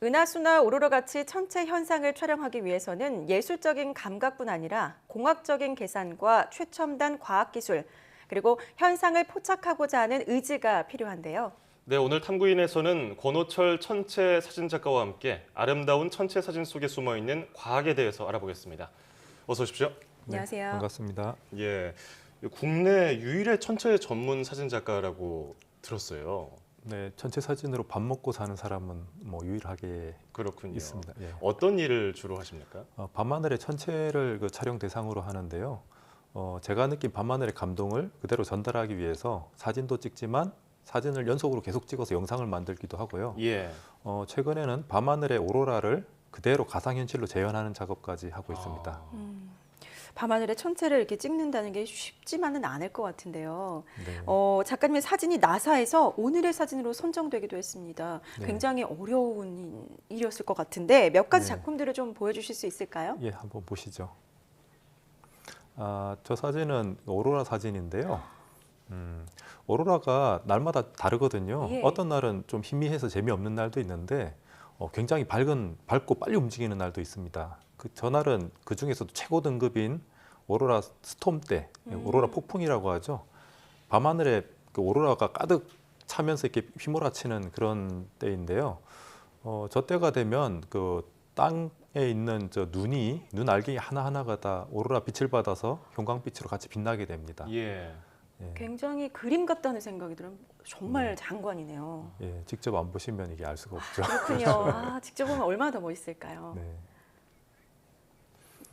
은하수나 오로라 같이 천체 현상을 촬영하기 위해서는 예술적인 감각뿐 아니라 공학적인 계산과 최첨단 과학기술, 그리고 현상을 포착하고자 하는 의지가 필요한데요. 네, 오늘 탐구인에서는 권호철 천체 사진작가와 함께 아름다운 천체 사진 속에 숨어 있는 과학에 대해서 알아보겠습니다. 어서 오십시오. 네, 안녕하세요. 반갑습니다. 예, 국내 유일의 천체 전문 사진작가라고 들었어요. 네, 천체 사진으로 밥 먹고 사는 사람은 뭐 유일하게 그렇군요. 있습니다. 예. 어떤 일을 주로 하십니까? 밤하늘의 천체를 촬영 대상으로 하는데요. 제가 느낀 밤하늘의 감동을 그대로 전달하기 위해서 사진도 찍지만 사진을 연속으로 계속 찍어서 영상을 만들기도 하고요. 예. 최근에는 밤하늘의 오로라를 그대로 가상현실로 재현하는 작업까지 하고 있습니다. 아, 밤하늘의 천체를 이렇게 찍는다는 게 쉽지만은 않을 것 같은데요. 네. 작가님의 사진이 나사에서 오늘의 사진으로 선정되기도 했습니다. 네. 굉장히 어려운 일이었을 것 같은데 몇 가지 네. 작품들을 좀 보여주실 수 있을까요? 예, 한번 보시죠. 저 사진은 오로라 사진인데요. 오로라가 날마다 다르거든요. 예. 어떤 날은 좀 희미해서 재미없는 날도 있는데 굉장히 밝고 빨리 움직이는 날도 있습니다. 전날은 그 중에서도 최고 등급인 오로라 스톰 때, 오로라 폭풍이라고 하죠. 밤하늘에 그 오로라가 가득 차면서 이렇게 휘몰아치는 그런 때인데요. 저 때가 되면 그 땅에 있는 눈 알갱이 하나하나가 다 오로라 빛을 받아서 형광빛으로 같이 빛나게 됩니다. 예. 예. 굉장히 그림 같다는 생각이 들어요. 정말 장관이네요. 예, 직접 안 보시면 이게 알 수가 없죠. 그렇군요. 직접 보면 얼마나 더 멋있을까요?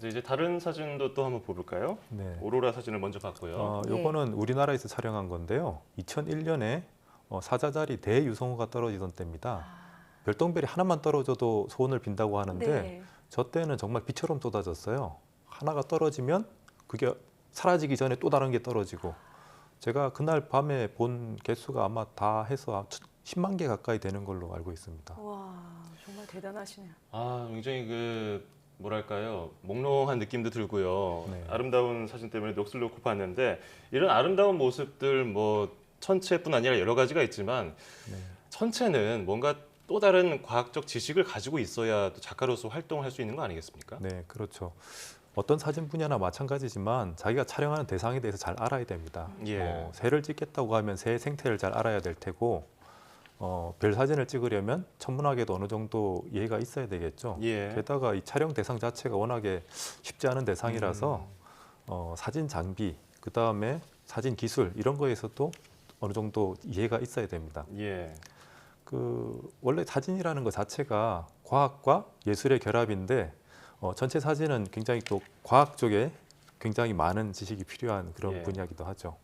네, 이제 다른 사진도 또 한번 볼까요? 네. 오로라 사진을 먼저 봤고요. 요거는 우리나라에서 촬영한 건데요. 2001년에 사자자리 대유성우가 떨어지던 때입니다. 별똥별이 하나만 떨어져도 소원을 빈다고 하는데 네. 저 때는 정말 비처럼 쏟아졌어요. 하나가 떨어지면 그게 사라지기 전에 또 다른 게 떨어지고 제가 그날 밤에 본 개수가 아마 다 해서 10만 개 가까이 되는 걸로 알고 있습니다. 와, 정말 대단하시네요. 아, 굉장히 뭐랄까요, 몽롱한 느낌도 들고요. 네. 아름다운 사진 때문에 넋을 놓고 봤는데 이런 아름다운 모습들 뭐 천체뿐 아니라 여러 가지가 있지만 네. 천체는 뭔가 또 다른 과학적 지식을 가지고 있어야 또 작가로서 활동을 할 수 있는 거 아니겠습니까? 네, 그렇죠. 어떤 사진 분야나 마찬가지지만 자기가 촬영하는 대상에 대해서 잘 알아야 됩니다. 예. 새를 찍겠다고 하면 새의 생태를 잘 알아야 될 테고 별 사진을 찍으려면 천문학에도 어느 정도 이해가 있어야 되겠죠. 예. 게다가 이 촬영 대상 자체가 워낙에 쉽지 않은 대상이라서 사진 장비, 그 다음에 사진 기술 이런 거에서도 어느 정도 이해가 있어야 됩니다. 예. 원래 사진이라는 것 자체가 과학과 예술의 결합인데 전체 사진은 굉장히 또 과학 쪽에 굉장히 많은 지식이 필요한 그런 예. 분야이기도 하죠.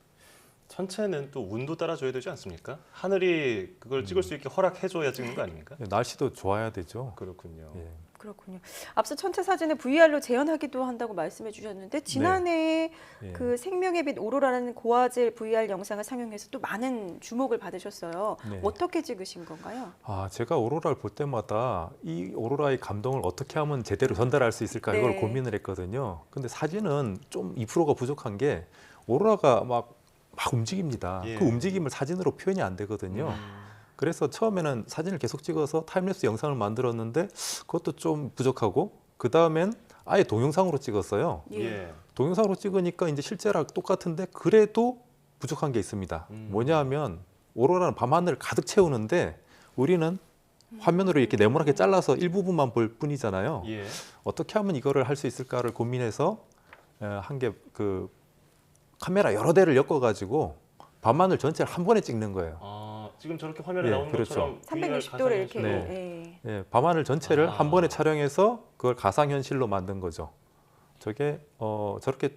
천체는 또 운도 따라줘야 되지 않습니까? 하늘이 그걸 찍을 수 있게 허락해줘야 찍는 거 아닙니까? 날씨도 좋아야 되죠. 그렇군요. 예. 그렇군요. 앞서 천체 사진을 VR로 재현하기도 한다고 말씀해 주셨는데 지난해 예. 그 생명의 빛 오로라라는 고화질 VR 영상을 상영해서 또 많은 주목을 받으셨어요. 네. 어떻게 찍으신 건가요? 제가 오로라를 볼 때마다 이 오로라의 감동을 어떻게 하면 제대로 전달할 수 있을까 이걸 네. 고민을 했거든요. 근데 사진은 좀 2%가 부족한 게 오로라가 막 움직입니다. 예. 그 움직임을 사진으로 표현이 안 되거든요. 그래서 처음에는 사진을 계속 찍어서 타임랩스 영상을 만들었는데 그것도 좀 부족하고 그 다음엔 아예 동영상으로 찍었어요. 예. 동영상으로 찍으니까 이제 실제랑 똑같은데 그래도 부족한 게 있습니다. 뭐냐 하면 오로라는 밤하늘을 가득 채우는데 우리는 화면으로 이렇게 네모나게 잘라서 일부분만 볼 뿐이잖아요. 예. 어떻게 하면 이거를 할 수 있을까를 고민해서 한 게 카메라 여러 대를 엮어가지고 밤하늘 전체를 한 번에 찍는 거예요. 지금 저렇게 화면에 예, 나오는 그렇죠. 것처럼 360도를 이렇게. 네. 예, 밤하늘 전체를 한 번에 촬영해서 그걸 가상현실로 만든 거죠. 저렇게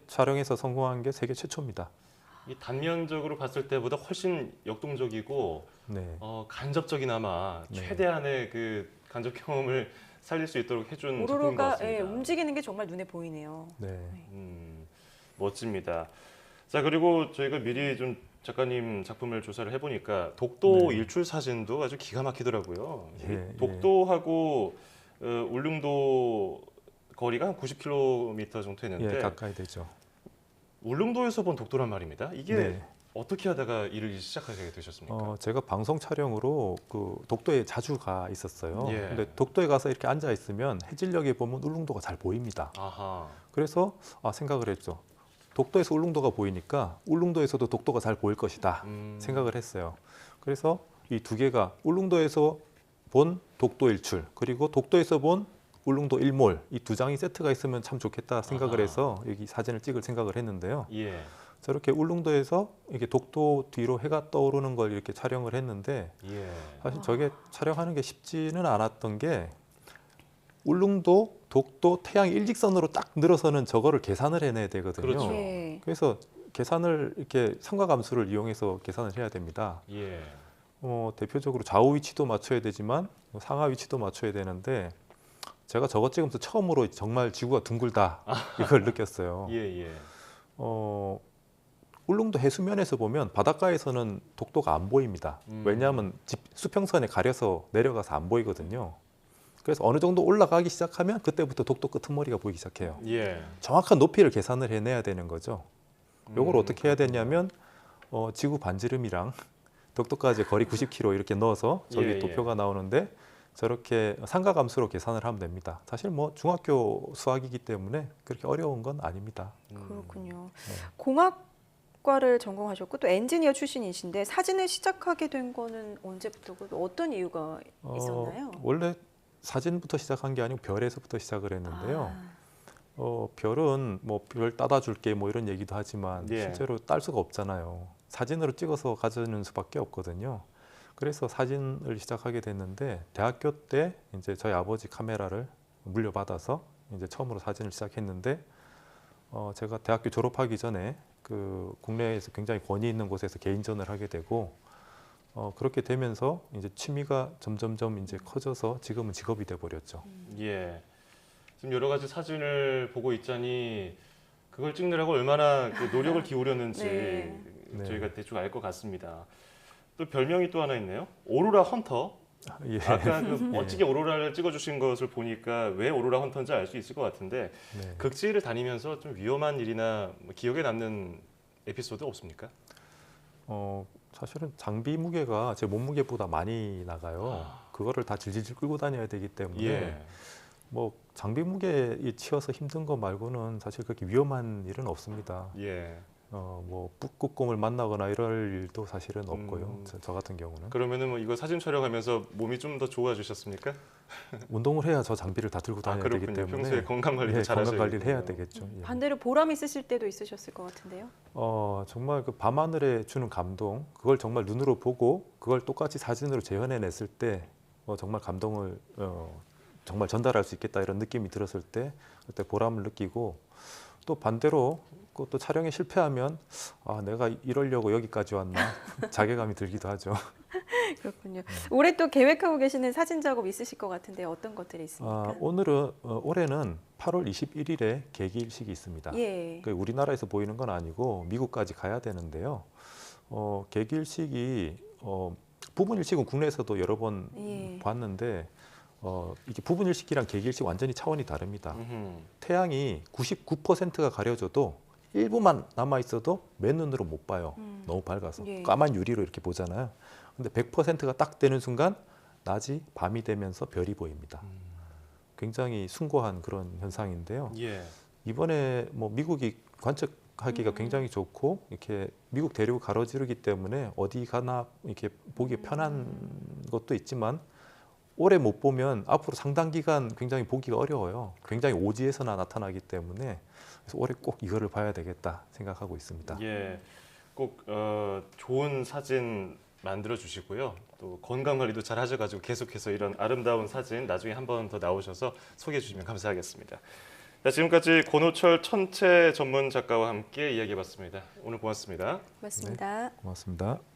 촬영해서 성공한 게 세계 최초입니다. 이 단면적으로 봤을 때보다 훨씬 역동적이고 네. 간접적이나마 네. 최대한의 그 간접 경험을 살릴 수 있도록 해준 작품인 것 오로라가 같습니다. 움직이는 게 정말 눈에 보이네요. 네. 멋집니다. 자, 그리고 저희가 미리 좀 작가님 작품을 조사를 해보니까 독도 네. 일출 사진도 아주 기가 막히더라고요. 예, 독도하고 울릉도 거리가 한 90km 정도 되는데 예, 가까이 되죠. 울릉도에서 본 독도란 말입니다. 이게 네. 어떻게 하다가 일을 시작하게 되셨습니까? 제가 방송 촬영으로 그 독도에 자주 가 있었어요. 예. 근데 독도에 가서 이렇게 앉아 있으면 해질녘에 보면 울릉도가 잘 보입니다. 아하. 그래서 생각을 했죠. 독도에서 울릉도가 보이니까 울릉도에서도 독도가 잘 보일 것이다 생각을 했어요. 그래서 이 두 개가 울릉도에서 본 독도 일출 그리고 독도에서 본 울릉도 일몰 이 두 장이 세트가 있으면 참 좋겠다 생각을 아하. 해서 여기 사진을 찍을 생각을 했는데요. 예. 저렇게 울릉도에서 이렇게 독도 뒤로 해가 떠오르는 걸 이렇게 촬영을 했는데 예. 사실 저게 촬영하는 게 쉽지는 않았던 게 울릉도, 독도, 태양 일직선으로 딱 늘어서는 저거를 계산을 해내야 되거든요. 그렇죠. 네. 그래서 계산을 이렇게 삼각함수를 이용해서 계산을 해야 됩니다. 예. 대표적으로 좌우 위치도 맞춰야 되지만 상하 위치도 맞춰야 되는데 제가 저거 찍으면서 처음으로 정말 지구가 둥글다 이걸 느꼈어요. 예. 예. 울릉도 해수면에서 보면 바닷가에서는 독도가 안 보입니다. 왜냐하면 수평선에 가려서 내려가서 안 보이거든요. 그래서 어느 정도 올라가기 시작하면 그때부터 독도 끄트머리가 보이기 시작해요. 예. 정확한 높이를 계산을 해내야 되는 거죠. 요걸 어떻게 해야 그렇군요. 되냐면 지구 반지름이랑 독도까지 거리 90km 이렇게 넣어서 저기 예, 예. 도표가 나오는데 저렇게 삼각함수로 계산을 하면 됩니다. 사실 뭐 중학교 수학이기 때문에 그렇게 어려운 건 아닙니다. 그렇군요. 네. 공학과를 전공하셨고 또 엔지니어 출신이신데 사진을 시작하게 된 거는 언제부터고 또 어떤 이유가 있었나요? 원래 사진부터 시작한 게 아니고 별에서부터 시작을 했는데요. 별은 뭐 별 따다 줄게 뭐 이런 얘기도 하지만 예. 실제로 딸 수가 없잖아요. 사진으로 찍어서 가져는 수밖에 없거든요. 그래서 사진을 시작하게 됐는데 대학교 때 이제 저희 아버지 카메라를 물려받아서 이제 처음으로 사진을 시작했는데 제가 대학교 졸업하기 전에 그 국내에서 굉장히 권위 있는 곳에서 개인전을 하게 되고 그렇게 되면서 이제 취미가 점점점 이제 커져서 지금은 직업이 돼 버렸죠. 예. 지금 여러 가지 사진을 보고 있자니 그걸 찍느라고 얼마나 그 노력을 기울였는지 네. 네. 저희가 대충 알 것 같습니다. 또 별명이 또 하나 있네요. 오로라 헌터. 예. 아까 그 멋지게 오로라를 찍어주신 것을 보니까 왜 오로라 헌터인지 알 수 있을 것 같은데 네. 극지를 다니면서 좀 위험한 일이나 뭐 기억에 남는 에피소드 없습니까? 사실은 장비 무게가 제 몸무게보다 많이 나가요. 그거를 다 질질 끌고 다녀야 되기 때문에 예. 뭐 장비 무게에 치여서 힘든 거 말고는 사실 그렇게 위험한 일은 없습니다. 예. 뭐 북극곰을 만나거나 이럴 일도 사실은 없고요. 저 같은 경우는 그러면은 뭐 이거 사진 촬영하면서 몸이 좀 더 좋아지셨습니까? 운동을 해야 저 장비를 다 들고 다녀야 되기 그렇군요. 때문에 평소에 건강 관리도 예, 잘하셔야 건강 관리를 해야 되겠죠. 예. 반대로 보람 있으실 때도 있으셨을 것 같은데요. 정말 그 밤하늘에 주는 감동, 그걸 정말 눈으로 보고 그걸 똑같이 사진으로 재현해냈을 때 정말 감동을 정말 전달할 수 있겠다 이런 느낌이 들었을 때 그때 보람을 느끼고 또 반대로 또 촬영에 실패하면 내가 이러려고 여기까지 왔나 자괴감이 들기도 하죠. 그렇군요. 올해 또 계획하고 계시는 사진 작업 있으실 것 같은데 어떤 것들이 있습니까? 올해는 8월 21일에 개기일식이 있습니다. 예. 그 우리나라에서 보이는 건 아니고 미국까지 가야 되는데요. 개기일식이 부분일식은 국내에서도 여러 번 예. 봤는데 이게 부분일식이랑 개기일식 완전히 차원이 다릅니다. 태양이 99%가 가려져도 일부만 남아 있어도 맨눈으로 못 봐요. 너무 밝아서 예. 까만 유리로 이렇게 보잖아요. 근데 100%가 딱 되는 순간 낮이 밤이 되면서 별이 보입니다. 굉장히 숭고한 그런 현상인데요. 예. 이번에 뭐 미국이 관측하기가 굉장히 좋고 이렇게 미국 대륙을 가로지르기 때문에 어디 가나 이렇게 보기 편한 것도 있지만 올해 못 보면 앞으로 상당 기간 굉장히 보기가 어려워요. 굉장히 오지에서나 나타나기 때문에 그래서 올해 꼭 이거를 봐야 되겠다 생각하고 있습니다. 예. 꼭 좋은 사진 만들어 주시고요. 또 건강 관리도 잘 하셔가지고 계속해서 이런 아름다운 사진 나중에 한 번 더 나오셔서 소개해 주시면 감사하겠습니다. 자, 지금까지 권호철 천체 전문 작가와 함께 이야기해봤습니다. 오늘 고맙습니다. 고맙습니다. 고맙습니다.